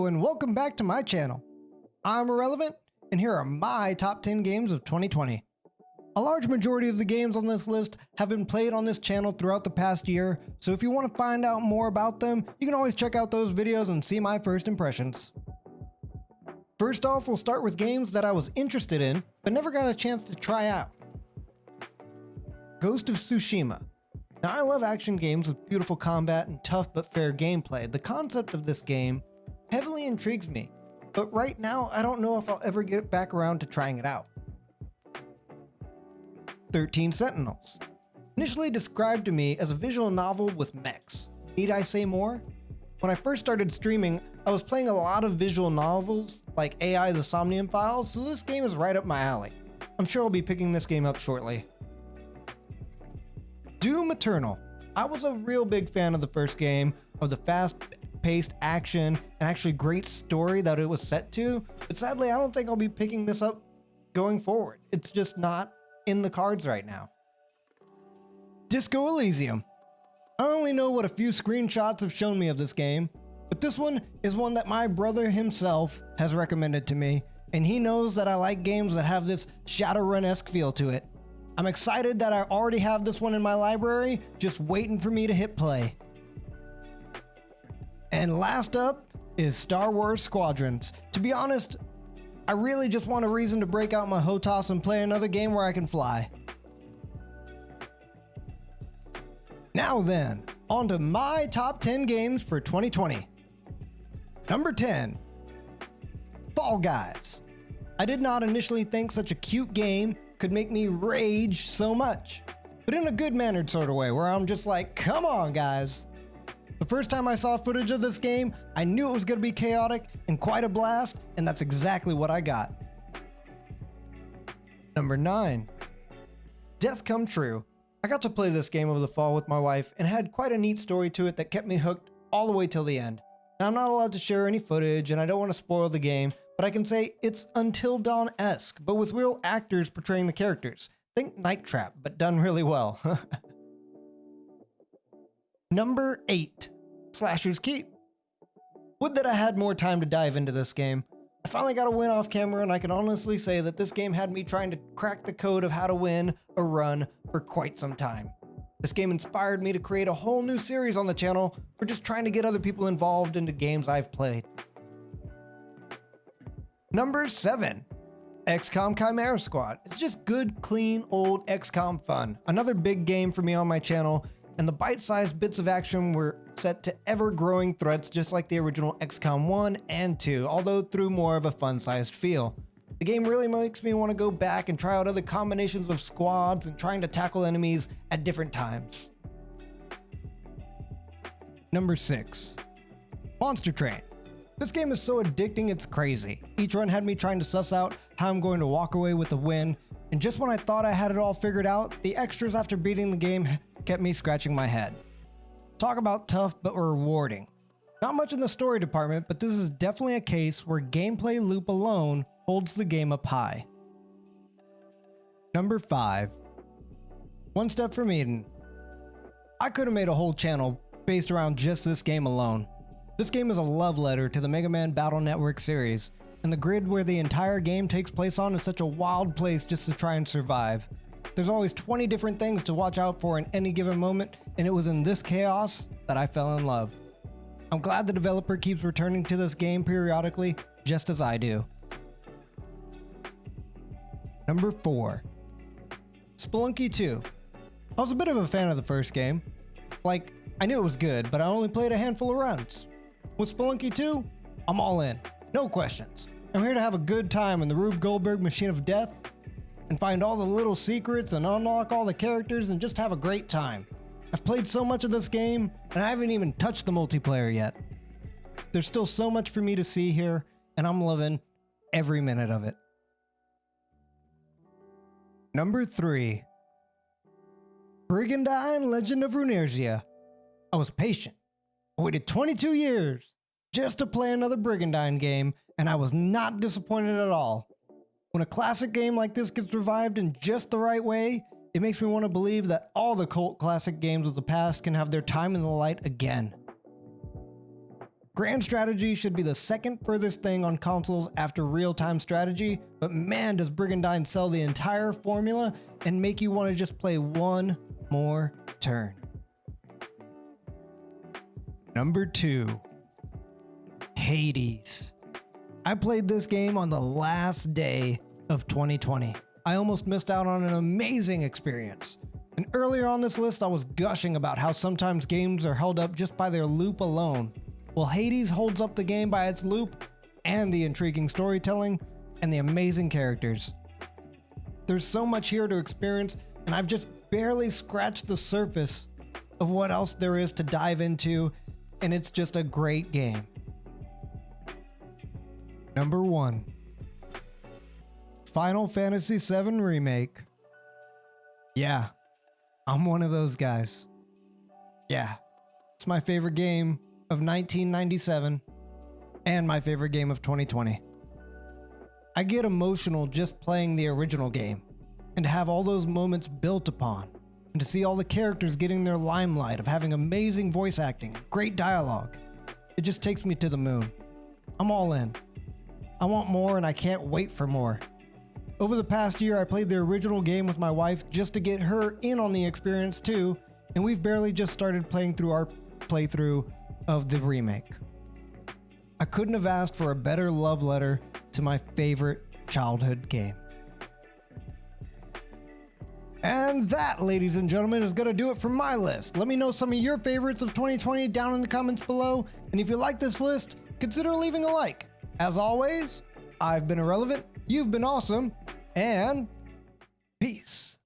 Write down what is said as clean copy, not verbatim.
Hello and welcome back to my channel. I'm Irrelevant and here are my top 10 games of 2020. A large majority of the games on this list have been played on this channel throughout the past year, so if you want to find out more about them, you can always check out those videos and see my first impressions. First off, we'll start with games that I was interested in, but never got a chance to try out. Ghost of Tsushima. Now I love action games with beautiful combat and tough but fair gameplay. The concept of this game heavily intrigues me, but right now I don't know if I'll ever get back around to trying it out. 13 Sentinels. Initially described to me as a visual novel with mechs. Need I say more? When I first started streaming, I was playing a lot of visual novels like AI The Somnium Files, so this game is right up my alley. I'm sure I'll be picking this game up shortly. Doom Eternal. I was a real big fan of the first game, of the fast-paced action and actually great story that it was set to, but sadly I don't think I'll be picking this up going forward. It's just not in the cards right now. Disco Elysium. I only know what a few screenshots have shown me of this game, but this one is one that my brother himself has recommended to me, and he knows that I like games that have this Shadowrun-esque feel to it. I'm excited that I already have this one in my library, just waiting for me to hit play. And last up is Star Wars Squadrons. To be honest, I really just want a reason to break out my HOTAS and play another game where I can fly. Now then, on to my top 10 games for 2020. Number 10, Fall Guys. I did not initially think such a cute game could make me rage so much, but in a good-mannered sort of way where I'm just like, come on guys. The first time I saw footage of this game, I knew it was going to be chaotic and quite a blast, and that's exactly what I got. Number 9, Death Come True. I got to play this game over the fall with my wife and had quite a neat story to it that kept me hooked all the way till the end. Now, I'm not allowed to share any footage and I don't want to spoil the game, but I can say it's Until Dawn-esque, but with real actors portraying the characters. Think Night Trap, but done really well. Number 8, Slasher's Keep. Would that I had more time to dive into this game. I finally got a win off camera and I can honestly say that this game had me trying to crack the code of how to win a run for quite some time. This game inspired me to create a whole new series on the channel for just trying to get other people involved into games I've played. Number 7, XCOM Chimera Squad. It's just good, clean, old XCOM fun. Another big game for me on my channel, and the bite-sized bits of action were set to ever-growing threats just like the original XCOM 1 and 2, although through more of a fun-sized feel. The game really makes me want to go back and try out other combinations of squads and trying to tackle enemies at different times. Number 6, Monster Train. This game is so addicting it's crazy. Each run had me trying to suss out how I'm going to walk away with the win, and just when I thought I had it all figured out, the extras after beating the game kept me scratching my head. Talk about tough but rewarding. Not much in the story department, but this is definitely a case where gameplay loop alone holds the game up high. Number 5, One Step from Eden. I could have made a whole channel based around just this game alone. This game is a love letter to the Mega Man Battle Network series, and the grid where the entire game takes place on is such a wild place just to try and survive. There's always 20 different things to watch out for in any given moment, and it was in this chaos that I fell in love. I'm glad the developer keeps returning to this game periodically, just as I do. Number 4, Spelunky 2. I was a bit of a fan of the first game. Like, I knew it was good, but I only played a handful of runs. With Spelunky 2, I'm all in. No questions. I'm here to have a good time in the Rube Goldberg Machine of Death and find all the little secrets and unlock all the characters and just have a great time. I've played so much of this game and I haven't even touched the multiplayer yet. There's still so much for me to see here and I'm loving every minute of it. Number 3, Brigandine Legend of Runeterra. I was patient. I waited 22 years just to play another Brigandine game, and I was not disappointed at all. When a classic game like this gets revived in just the right way, it makes me want to believe that all the cult classic games of the past can have their time in the light again. Grand strategy should be the second furthest thing on consoles after real-time strategy, but man, does Brigandine sell the entire formula and make you want to just play one more turn. Number 2, Hades. I played this game on the last day of 2020. I almost missed out on an amazing experience. And earlier on this list, I was gushing about how sometimes games are held up just by their loop alone. Well, Hades holds up the game by its loop and the intriguing storytelling and the amazing characters. There's so much here to experience, and I've just barely scratched the surface of what else there is to dive into, and it's just a great game. Number 1, Final Fantasy VII Remake. Yeah, I'm one of those guys. Yeah, it's my favorite game of 1997 and my favorite game of 2020. I get emotional just playing the original game, and to have all those moments built upon, and to see all the characters getting their limelight of having amazing voice acting, great dialogue, it just takes me to the moon. I'm all in. I want more, and I can't wait for more. Over the past year, I played the original game with my wife just to get her in on the experience too, and we've barely just started playing through our playthrough of the remake. I couldn't have asked for a better love letter to my favorite childhood game. And that, ladies and gentlemen, is going to do it for my list. Let me know some of your favorites of 2020 down in the comments below, and if you like this list, consider leaving a like. As always, I've been Irrelevant, you've been awesome, and peace.